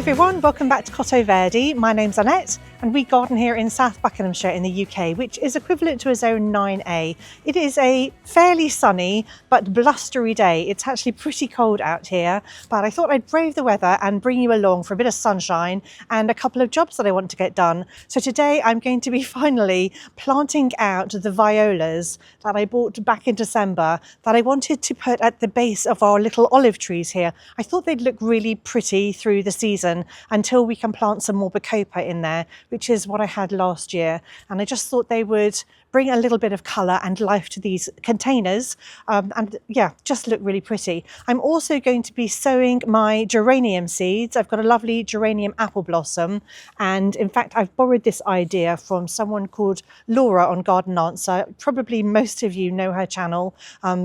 everyone, welcome back to Cottoverdi. My name's Annette and we garden here in South Buckinghamshire in the UK, which is equivalent to a zone 9A. It is a fairly sunny but blustery day. It's actually pretty cold out here, but I thought I'd brave the weather and bring you along for a bit of sunshine and a couple of jobs that I want to get done. So today I'm going to be finally planting out the violas that I bought back in December that I wanted to put at the base of our little olive trees here. I thought they'd look really pretty through the season until we can plant some more bacopa in there, which is what I had last year. And I just thought they would bring a little bit of colour and life to these containers and yeah, just look really pretty. I'm also going to be sowing my geranium seeds. I've got a lovely geranium apple blossom, and in fact I've borrowed this idea from someone called Laura on Garden Answer. Probably most of you know her channel.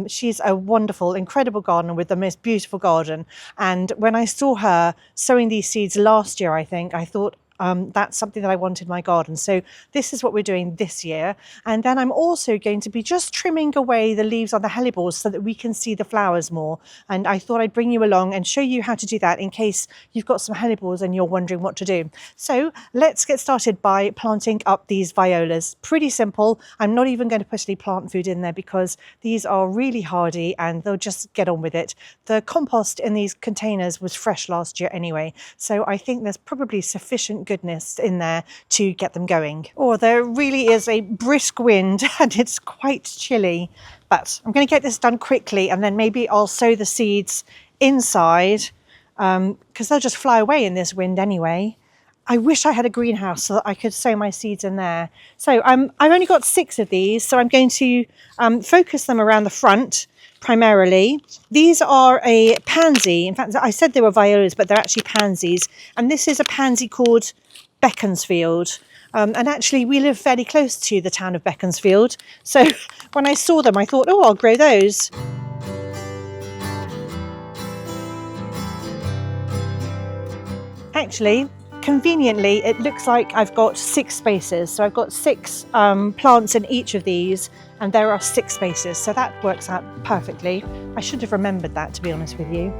She's a wonderful, incredible gardener with the most beautiful garden, and when I saw her sowing these seeds last year, I thought that's something that I want in my garden. So this is what we're doing this year. And then I'm also going to be just trimming away the leaves on the hellebores so that we can see the flowers more. And I thought I'd bring you along and show you how to do that in case you've got some hellebores and you're wondering what to do. So let's get started by planting up these violas. Pretty simple. I'm not even going to put any plant food in there because these are really hardy and they'll just get on with it. The compost in these containers was fresh last year anyway, so I think there's probably sufficient goodness in there to get them going. Or there really is a brisk wind and it's quite chilly, but I'm going to get this done quickly and then maybe I'll sow the seeds inside because they'll just fly away in this wind anyway. I wish I had a greenhouse so that I could sow my seeds in there. So I've only got 6 of these, so I'm going to focus them around the front primarily. These are a pansy. In fact, I said they were violas, but they're actually pansies. And this is a pansy called Beaconsfield. And actually we live fairly close to the town of Beaconsfield. So when I saw them, I thought, oh, I'll grow those. Actually, conveniently, it looks like I've got 6 spaces. So I've got 6 plants in each of these, and there are 6 spaces. So that works out perfectly. I should have remembered that, to be honest with you.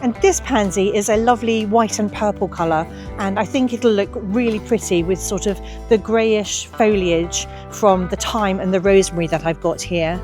And this pansy is a lovely white and purple colour, and I think it'll look really pretty with sort of the greyish foliage from the thyme and the rosemary that I've got here.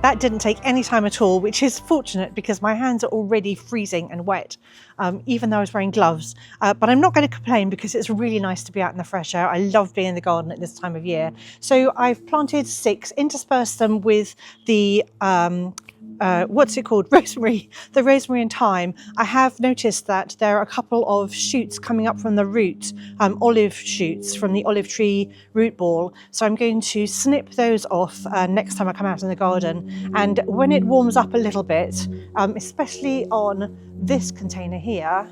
That didn't take any time at all, which is fortunate because my hands are already freezing and wet, even though I was wearing gloves. But I'm not going to complain because it's really nice to be out in the fresh air. I love being in the garden at this time of year. So I've planted 6, interspersed them with the what's it called? Rosemary, the rosemary and thyme. I have noticed that there are a couple of shoots coming up from the root, olive shoots from the olive tree root ball. So I'm going to snip those off next time I come out in the garden. And when it warms up a little bit, especially on this container here,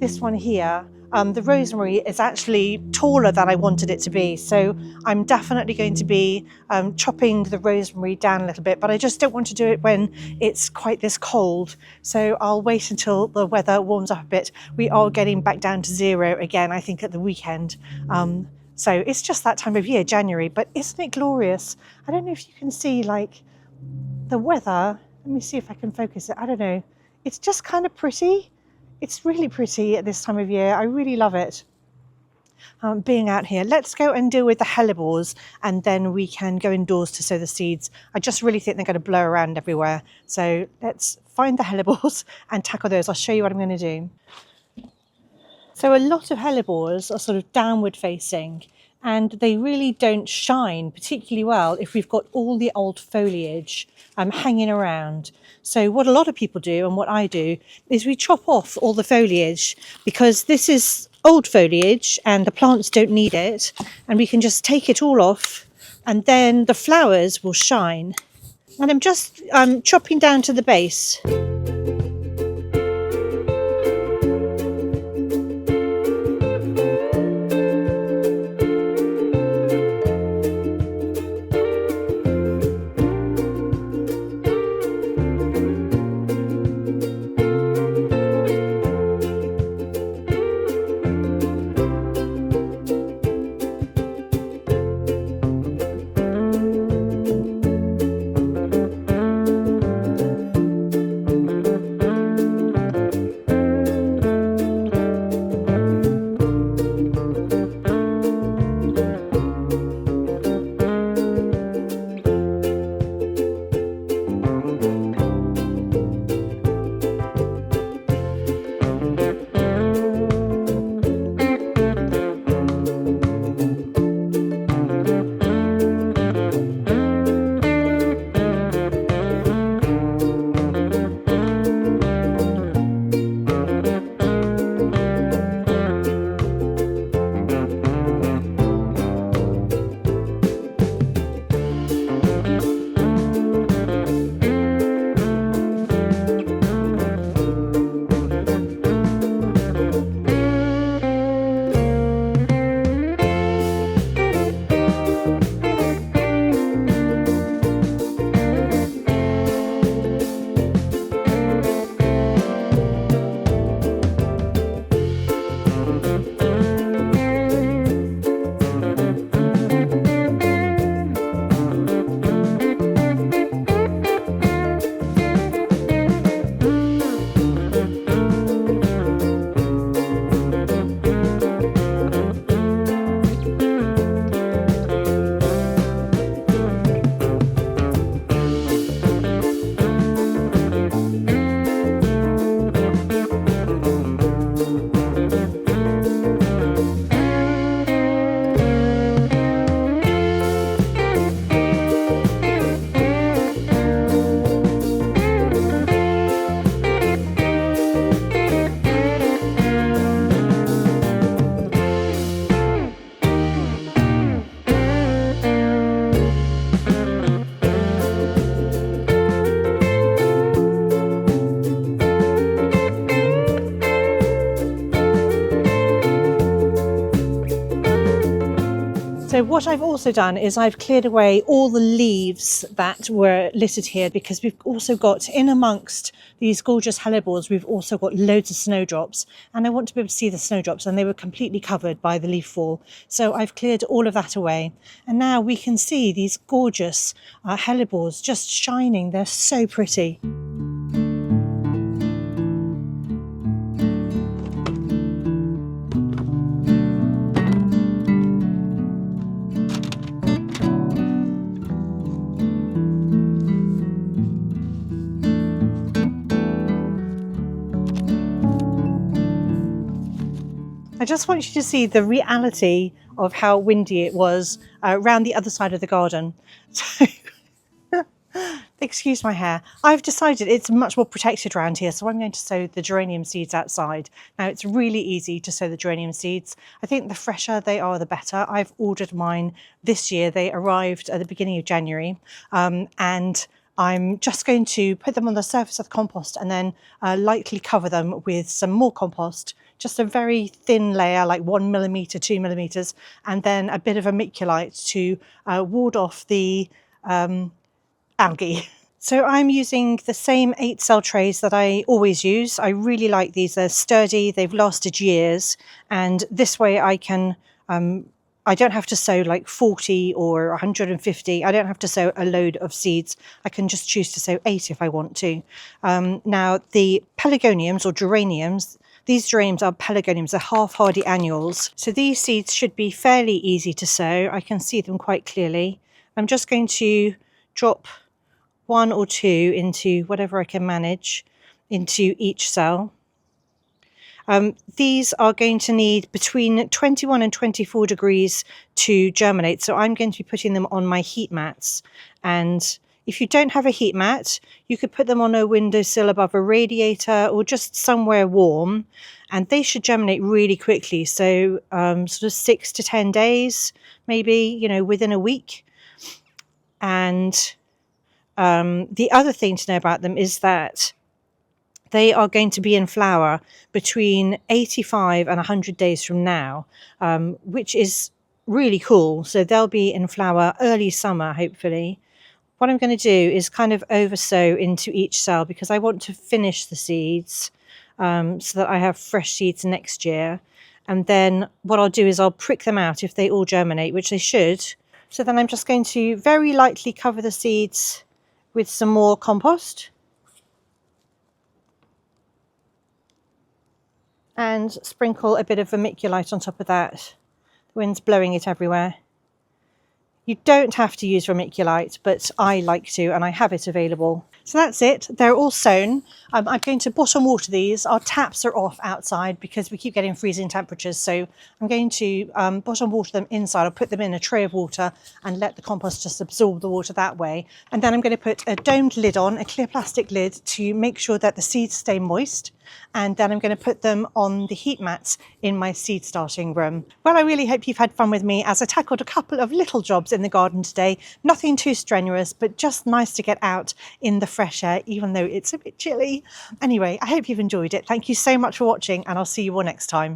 this one here, the rosemary is actually taller than I wanted it to be. So I'm definitely going to be chopping the rosemary down a little bit, but I just don't want to do it when it's quite this cold. So I'll wait until the weather warms up a bit. We are getting back down to 0 again, I think, at the weekend. So it's just that time of year, January, but isn't it glorious? I don't know if you can see like the weather. Let me see if I can focus it. I don't know. It's just kind of pretty. It's really pretty at this time of year. I really love it. Being out here. Let's go and deal with the hellebores and then we can go indoors to sow the seeds. I just really think they're going to blow around everywhere. So let's find the hellebores and tackle those. I'll show you what I'm going to do. So a lot of hellebores are sort of downward facing and they really don't shine particularly well if we've got all the old foliage hanging around. So what a lot of people do and what I do is we chop off all the foliage because this is old foliage and the plants don't need it, and we can just take it all off and then the flowers will shine. And I'm just chopping down to the base. So what I've also done is I've cleared away all the leaves that were littered here, because we've also got, in amongst these gorgeous hellebores, we've also got loads of snowdrops, and I want to be able to see the snowdrops, and they were completely covered by the leaf fall. So I've cleared all of that away, and now we can see these gorgeous hellebores just shining. They're so pretty. I just want you to see the reality of how windy it was around the other side of the garden. So Excuse my hair. I've decided it's much more protected around here, so I'm going to sow the geranium seeds outside. Now, it's really easy to sow the geranium seeds. I think the fresher they are, the better. I've ordered mine this year. They arrived at the beginning of January, and I'm just going to put them on the surface of the compost and then lightly cover them with some more compost, just a very thin layer, like 1 millimetre, 2 millimetres, and then a bit of vermiculite to ward off the algae. So I'm using the same 8-cell trays that I always use. I really like these. They're sturdy, they've lasted years, and this way I can I don't have to sow like 40 or 150. I don't have to sow a load of seeds. I can just choose to sow 8 if I want to. Now, the pelargoniums or geraniums, these geraniums are pelargoniums, they're half-hardy annuals. So these seeds should be fairly easy to sow. I can see them quite clearly. I'm just going to drop 1 or 2 into whatever I can manage into each cell. These are going to need between 21 and 24 degrees to germinate, so I'm going to be putting them on my heat mats. And if you don't have a heat mat, you could put them on a windowsill above a radiator or just somewhere warm, and they should germinate really quickly. So sort of 6 to 10 days, maybe, you know, within a week. And the other thing to know about them is that they are going to be in flower between 85 and 100 days from now, which is really cool. So they'll be in flower early summer, hopefully. What I'm going to do is kind of oversow into each cell because I want to finish the seeds so that I have fresh seeds next year. And then what I'll do is I'll prick them out if they all germinate, which they should. So then I'm just going to very lightly cover the seeds with some more compost. And sprinkle a bit of vermiculite on top of that. The wind's blowing it everywhere. You don't have to use vermiculite, but I like to, and I have it available. So that's it. They're all sown. I'm going to bottom water these. Our taps are off outside because we keep getting freezing temperatures. So I'm going to bottom water them inside. I'll put them in a tray of water and let the compost just absorb the water that way. And then I'm going to put a domed lid on, a clear plastic lid, to make sure that the seeds stay moist. And then I'm going to put them on the heat mats in my seed starting room. Well, I really hope you've had fun with me as I tackled a couple of little jobs in the garden today. Nothing too strenuous, but just nice to get out in the fresh air, even though it's a bit chilly. Anyway, I hope you've enjoyed it. Thank you so much for watching, and I'll see you all next time.